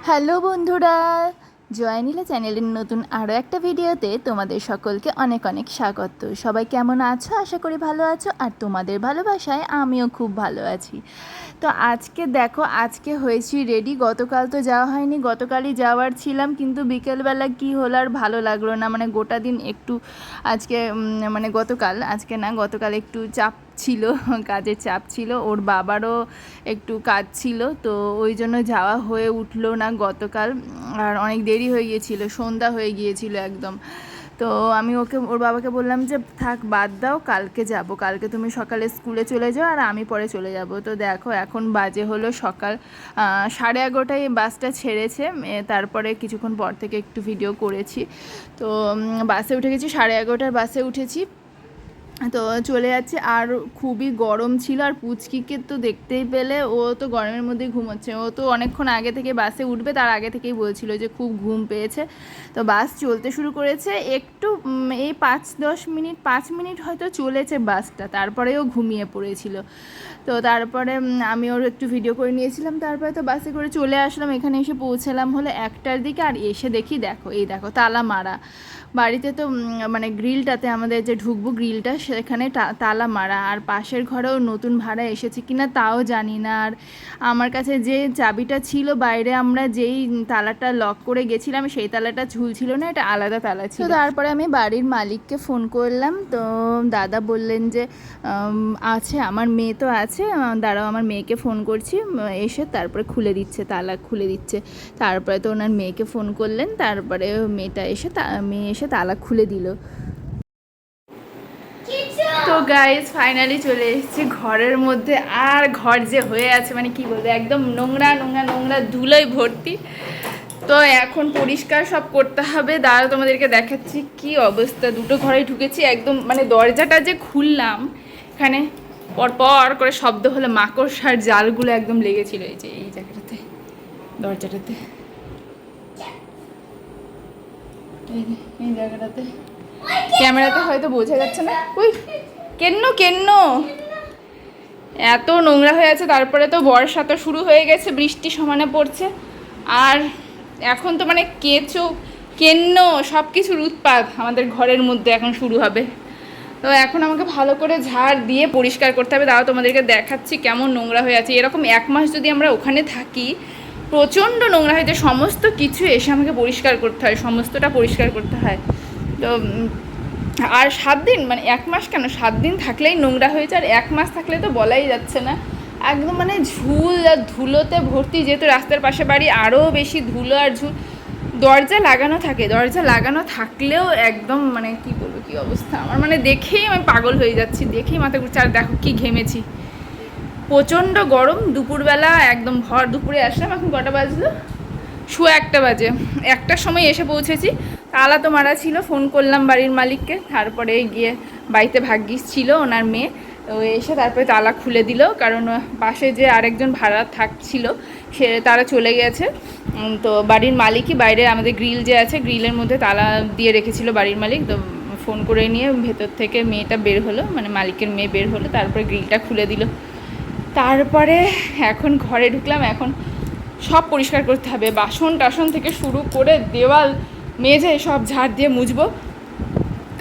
Hello বন্ধুরা, জয়নীলা চ্যানেলের নতুন আরও একটা ভিডিওতে তোমাদের সকলকে অনেক অনেক স্বাগত। সবাই কেমন আছো? আশা করি ভালো আছো, আর তোমাদের ভালোবাসায় আমিও খুব ভালো আছি। তো আজকে দেখো, আজকে হয়েছি রেডি। গতকাল তো যাওয়া হয়নি, গতকালই যাওয়ার ছিলাম, কিন্তু বিকেলবেলা কি হলো আর ভালো লাগলো না। মানে গোটা দিন একটু আজকে মানে গতকাল, আজকে না, গতকাল একটু চাপ ছিল, কাজের চাপ ছিল, ওর বাবারও একটু কাজ ছিল, তো ওই জন্য যাওয়া হয়ে উঠলো না গতকাল। আর অনেক দেরি হয়ে গিয়েছিল, সন্ধ্যা হয়ে গিয়েছিল একদম। তো আমি ওর বাবাকে বললাম যে থাক, বাদ দাও, কালকে যাব, কালকে তুমি সকালে স্কুলে চলে যাও আর আমি পরে চলে যাব। তো দেখো এখন বাজে হলো সকাল 11:30টায় বাসটা ছেড়েছে। তারপরে কিছুক্ষণ পর থেকে একটু ভিডিও করেছি। তো বাসে উঠে গেছি, 11:30টার বাসে উঠেছি, তো চলে যাচ্ছে। আর খুবই গরম ছিল, আর পুচকিকে তো দেখতেই পেলে, ও তো গরমের মধ্যেই ঘুমোচ্ছে। ও তো অনেকক্ষণ আগে থেকে বাসে উঠবে, তার আগে থেকেই বলছিল যে খুব ঘুম পেয়েছে। তো বাস চলতে শুরু করেছে একটু, এই 5 মিনিট হয়তো চলেছে বাসটা, তারপরেও ঘুমিয়ে পড়েছিল। তো তারপরে আমি ওর একটু ভিডিও করে নিয়েছিলাম, তারপরে তো বাসে করে চলে আসলাম। এখানে এসে পৌঁছালাম হলো 1টার দিকে, আর এসে দেখি, দেখো এই দেখো তালা মারা। বাড়িতে তো মানে গ্রিলটাতে আমাদের যে ঢুকবো গ্রিলটা, সেখানে তালা মারা। আর পাশের ঘরেও নতুন ভাড়া এসেছে কিনা তাও জানি না। আর আমার কাছে যে চাবিটা ছিল, বাইরে আমরা যেই তালাটা লক করে গেছিলাম সেই তালাটা ঝুলছিল না, এটা আলাদা তালা ছিল। তো তারপরে আমি বাড়ির মালিককে ফোন করলাম, তো দাদা বললেন যে আছে, আমার মেয়ে তো আছে, দাঁড়াও আমার মেয়েকে ফোন করছি, এসে তারপরে খুলে দিচ্ছে, তালা খুলে দিচ্ছে। তারপরে তো ওনার মেয়েকে ফোন করলেন, তারপরে মেয়ে এসে তালা খুলে দিল। তো গাইজ ফাইনালি চলে এসেছি ঘরের মধ্যে। আর ঘর যে হয়ে আছে, মানে কি বলবো, একদম নোংরা নোংরা নোংরা, ধুলোয় ভর্তি। তো এখন পরিষ্কার সব করতে হবে। দাঁড়া তোমাদেরকে দেখাচ্ছি কি অবস্থা। দুটো ঘরে ঢুকেছি একদম, মানে দরজাটা যে খুললাম, এখানে পর করে শব্দ হলো, মাকড়সার জালগুলো একদম লেগেছিল এই যে এই জায়গাটাতে, দরজাটাতে, এই জায়গাটাতে। ক্যামেরাতে হয়তো বোঝা যাচ্ছে না। ওই কেন্ন এত নোংরা হয়ে আছে। তারপরে তো বর্ষা তো শুরু হয়ে গেছে, বৃষ্টি সমানে পড়ছে। আর এখন তো মানে সব কিছুর উৎপাত আমাদের ঘরের মধ্যে এখন শুরু হবে। তো এখন আমাকে ভালো করে ঝাড় দিয়ে পরিষ্কার করতে হবে। তাও তোমাদেরকে দেখাচ্ছি কেমন নোংরা হয়ে আছে। এরকম 1 মাস যদি আমরা ওখানে থাকি, প্রচণ্ড নোংরা হয়ে যায়। সমস্ত কিছু এসে আমাকে পরিষ্কার করতে হয়, সমস্তটা পরিষ্কার করতে হয়। তো আর 7 দিন, মানে 1 মাস কেন, 7 দিন থাকলেই নোংরা হয়েছে, আর 1 মাস থাকলে তো বলাই যাচ্ছে না। একদম মানে ঝুল আর ধুলোতে ভর্তি। যেহেতু রাস্তার পাশে বাড়ি, আরও বেশি ধুলো আর ঝুল। দরজা লাগানো থাকে, দরজা লাগানো থাকলেও একদম মানে কি বলবো, কি অবস্থা আমার, মানে দেখেই আমি পাগল হয়ে যাচ্ছি, দেখেই মাথা ঘুরছে। আর দেখো কি ঘেমেছি, প্রচণ্ড গরম। দুপুরবেলা একদম ভর দুপুরে আসলাম, এখন কটা বাজলো, 1:15 বাজে। 1টার সময় এসে পৌঁছেছি। তালা তো মারা ছিল, ফোন করলাম বাড়ির মালিককে, তারপরে গিয়ে বাড়িতে ভাগ্যিস ছিল ওনার মেয়ে, তো এসে তারপরে তালা খুলে দিল। কারণ পাশে যে আরেকজন ভাড়া থাকছিল, তারা চলে গেছে। তো বাড়ির মালিকই বাইরে আমাদের গ্রিল যে আছে, গ্রিলের মধ্যে তালা দিয়ে রেখেছিল বাড়ির মালিক। তো ফোন করে নিয়ে ভেতর থেকে মেয়েটা বের হলো, মানে মালিকের মেয়ে বের হলো, তারপরে গ্রিলটা খুলে দিল। তারপরে এখন ঘরে ঢুকলাম। এখন সব পরিষ্কার করতে হবে, বাসন টাসন থেকে শুরু করে দেওয়াল মেঝে সব ঝাড় দিয়ে মুছবো।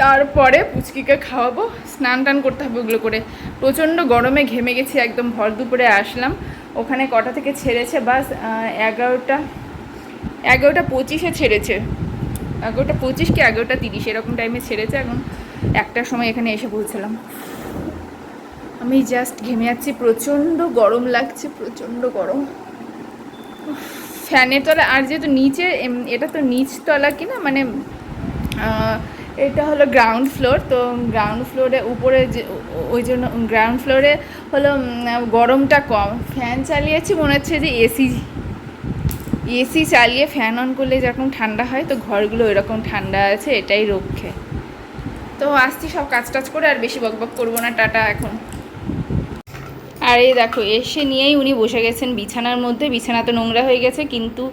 তারপরে পুচকিকে খাওয়াবো, স্নান টান করতে হবে ওগুলো করে। প্রচণ্ড গরমে ঘেমে গেছি একদম। ভর দুপুরে আসলাম, ওখানে কটা থেকে ছেড়েছে বাস, 11:25 ছেড়েছে, 11:25 কি 11:30 এরকম টাইমে ছেড়েছে। এখন 1টার সময় এখানে এসে পৌঁছলাম। আমি জাস্ট ঘেমে যাচ্ছি, প্রচণ্ড গরম লাগছে, প্রচণ্ড গরম। ফ্যানের তলা, আর যেহেতু নিচে, এটা তো নিচতলা কিনা, মানে এটা হলো গ্রাউন্ড ফ্লোর। তো গ্রাউন্ড ফ্লোরে উপরে যে, ওই জন্য গ্রাউন্ড ফ্লোরে হলো গরমটা কম। ফ্যান চালিয়েছি, মনে হচ্ছে যে এসি চালিয়ে ফ্যান অন করলে যেরকম ঠান্ডা হয়, তো ঘরগুলো ওইরকম ঠান্ডা আছে, এটাই রক্ষে। তো আসছি সব কাজ টাজ করে, আর বেশি বকবক করবো না, টাটা এখন। আর এই দেখো এসে নিয়েই উনি বসে গেছেন বিছানার মধ্যে। বিছানা তো নোংরা হয়ে গেছে, কিন্তু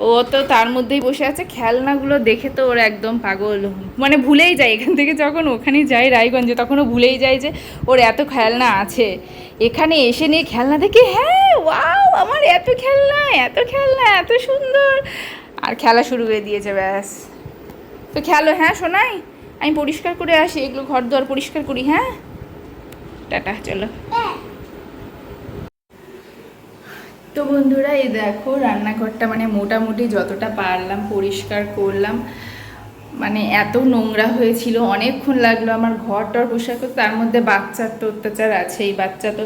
ও তো তার মধ্যেই বসে আছে। খেলনাগুলো দেখে তো ওর একদম পাগল, মানে ভুলেই যায় এখান থেকে যখন ওখানে যাই রায়গঞ্জে, তখনও ভুলেই যায় যে ওর এত খেলনা আছে। এখানে এসে নিয়ে খেলনা দেখে হ্যাঁ ওয়াও আমার এত খেলনা, এত খেলনা, এত সুন্দর, আর খেলা শুরু করে দিয়েছে ব্যাস। তো খেলো, হ্যাঁ শোনাই, আমি পরিষ্কার করে আসি, এগুলো ঘর দুয়ার পরিষ্কার করি, হ্যাঁ টাটা, চলো। তো বন্ধুরা এই দেখো রান্নাঘরটা মানে মোটামুটি যতটা পারলাম পরিষ্কার করলাম। মানে এত নোংরা হয়েছিল, অনেকক্ষণ লাগলো আমার ঘরটার পরিষ্কার করতে। তার মধ্যে বাচ্চার তো অত্যাচার আছে, এই বাচ্চা তো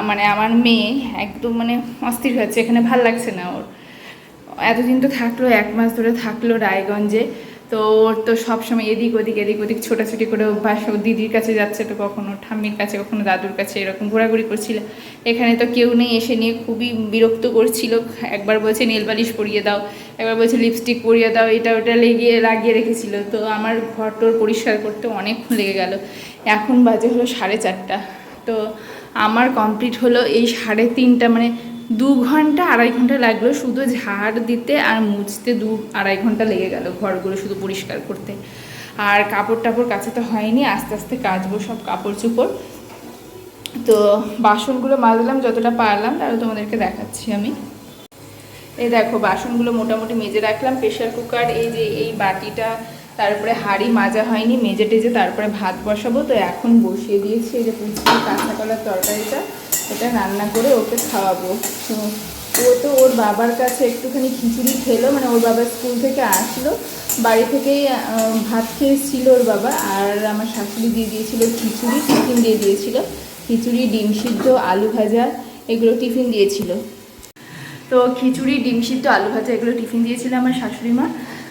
মানে আমার মেয়ে একদম মানে অস্থির হচ্ছে, এখানে ভাল লাগছে না ওর। এতদিন তো থাকলো, 1 মাস ধরে থাকলো রায়গঞ্জে, তো ওর তো সবসময় এদিক ওদিক ছোটাছুটি করে অভ্যাস। ও দিদির কাছে যাচ্ছে, তো কখনো ঠাম্মির কাছে, কখনো দাদুর কাছে, এরকম ঘোরাঘুরি করছিল। এখানে তো কেউ নেই, এসে নিয়ে খুবই বিরক্ত করছিল। একবার বলছে নেল পালিশ পরিয়ে দাও, একবার বলছে লিপস্টিক পরিয়ে দাও, এটা ওটা লাগিয়ে রেখেছিল। তো আমার ঘর টোর পরিষ্কার করতে অনেকক্ষণ লেগে গেল। এখন বাজে হলো 4:30। তো আমার কমপ্লিট হলো এই 3:30, মানে 2 ঘন্টা 2.5 ঘন্টা লাগলো শুধু ঝাড় দিতে আর মুছতে। 2-2.5 ঘন্টা লেগে গেল ঘরগুলো শুধু পরিষ্কার করতে। আর কাপড় টাপড় কাচাতে হয়নি, আস্তে আস্তে কাচবো সব কাপড় চোপড়। তো বাসনগুলো মাজলাম যতটা পারলাম, তারও তোমাদেরকে দেখাচ্ছি আমি। এই দেখো বাসনগুলো মোটামুটি মেজে রাখলাম। প্রেশার কুকার, এই যে এই বাটিটা, তারপরে হাঁড়ি মাজা হয়নি, মেজে টেজে তারপরে ভাত বসাবো। তো এখন বসিয়ে দিয়েছি এই যে পুচকি কাঁচা কলার তরকারিটা, এটা রান্না করে ওকে খাওয়াবো। ও তো ওর বাবার কাছে একটুখানি খিচুড়ি খেলো, মানে ওর বাবা স্কুল থেকে আসলো, বাড়ি থেকেই ভাত খেয়েছিল ওর বাবা, আর আমার শাশুড়ি দিয়ে দিয়েছিল খিচুড়ি, টিফিন দিয়ে দিয়েছিল। খিচুড়ি, ডিম সিদ্ধ, আলু ভাজা, এগুলো টিফিন দিয়েছিল। তো খিচুড়ি, ডিম সিদ্ধ, আলু ভাজা এগুলো টিফিন দিয়েছিল আমার শাশুড়ি মা।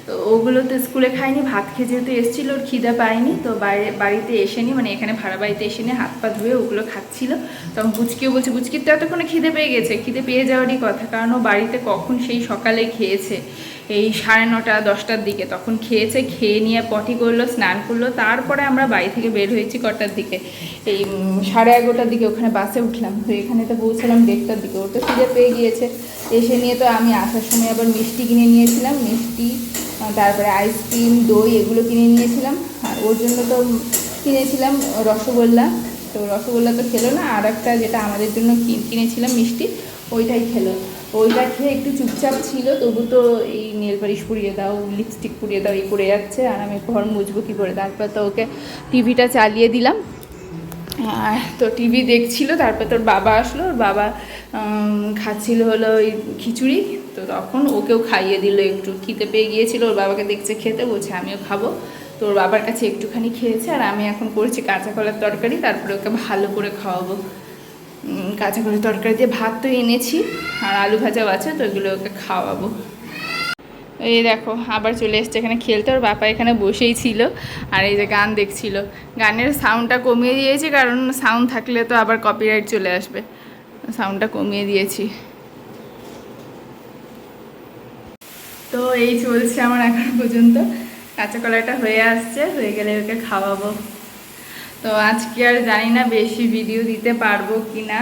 তো ওগুলো তো স্কুলে খায়নি, ভাত খেয়ে যেহেতু এসেছিল ওর খিদা পায়নি, তো বাড়িতে এসেনি, মানে এখানে ভাড়া বাড়িতে এসে নিয়ে হাত পা ধুয়ে ওগুলো খাচ্ছিল। তখন বুচকিও বলছে, বুচকির তো এতক্ষণে খিদে পেয়ে গেছে। খিদে পেয়ে যাওয়ারই কথা, কারণ ও বাড়িতে কখন সেই সকালে খেয়েছে, এই 9:30 10টার দিকে তখন খেয়েছে। খেয়ে নিয়ে পটি করলো, স্নান করলো, তারপরে আমরা বাড়ি থেকে বের হয়েছি কটার দিকে, এই 11:30টার দিকে ওখানে বাসে উঠলাম। তো এখানে তো পৌঁছালাম 1:30টার দিকে। ওর তো খিদে পেয়ে গিয়েছে। এসে নিয়ে তো আমি আসার সময় আবার মিষ্টি কিনে নিয়েছিলাম, মিষ্টি, তারপরে আইসক্রিম, দই এগুলো কিনে নিয়েছিলাম। আর ওর জন্য তো কিনেছিলাম রসগোল্লা। তো রসগোল্লা তো খেলো না, আর একটা যেটা আমাদের জন্য কিনেছিলাম মিষ্টি, ওইটাই খেলো। ওইটা খেয়ে একটু চুপচাপ ছিল, তবু তো এই নেল পালিশ পরিয়ে দাও, লিপস্টিক পরিয়ে দাও, এই করে যাচ্ছে। আর আমি ঘর মুছবো কী করে। তারপর তো ওকে টিভিটা চালিয়ে দিলাম, আর তো টিভি দেখছিল। তারপর তোর বাবা আসলো, ওর বাবা খাচ্ছিল হলো ওই খিচুড়ি। তো তখন ওকেও খাইয়ে দিল, একটু খিদে পেয়ে গিয়েছিল, ওর বাবাকে দেখছে খেতে, বলছে আমিও খাবো। তো ওর বাবার কাছে একটুখানি খেয়েছে। আর আমি এখন করছি কাঁচা কলার তরকারি, তারপরে ওকে ভালো করে খাওয়াবো। কাঁচা কলার তরকারি দিয়ে ভাত তো এনেছি, আর আলু ভাজাও আছে, তো এগুলো ওকে খাওয়াবো। এই দেখো আবার চলে এসছে এখানে খেলতে। ওর বাবা এখানে বসেই ছিল, আর এই যে গান দেখছিল। গানের সাউন্ডটা কমিয়ে দিয়েছি, কারণ সাউন্ড থাকলে তো আবার কপিরাইট চলে আসবে। সাউন্ডটা কমিয়ে দিয়েছি। তো এই চলছে আমার এখনো পর্যন্ত। কাঁচা কলাটা হয়ে আসছে, হয়ে গেলে ওকে খাওয়াবো। তো আজকে আর জানি না বেশি ভিডিও দিতে পারবো কি না।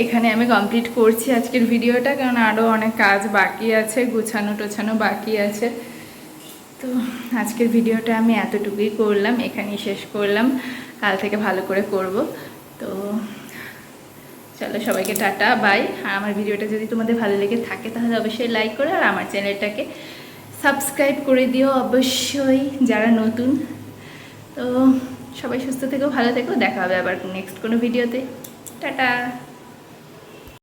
এখানে আমি কমপ্লিট করছি আজকের ভিডিওটা, কারণ আরও অনেক কাজ বাকি আছে, গুছানো টোছানো বাকি আছে। তো আজকের ভিডিওটা আমি এতটুকুই করলাম, এখানেই শেষ করলাম। কাল থেকে ভালো করে করব। তো চলো সবাইকে টাটা, বাই। আর আমার ভিডিওটা যদি তোমাদের ভালো লেগে থাকে তাহলে অবশ্যই লাইক করো, আর আমার চ্যানেলটাকে সাবস্ক্রাইব করে দিও অবশ্যই যারা নতুন। তো সবাই সুস্থ থেকো, ভালো থেকো, দেখা হবে আবার নেক্সট কোনো ভিডিওতে। টাটা।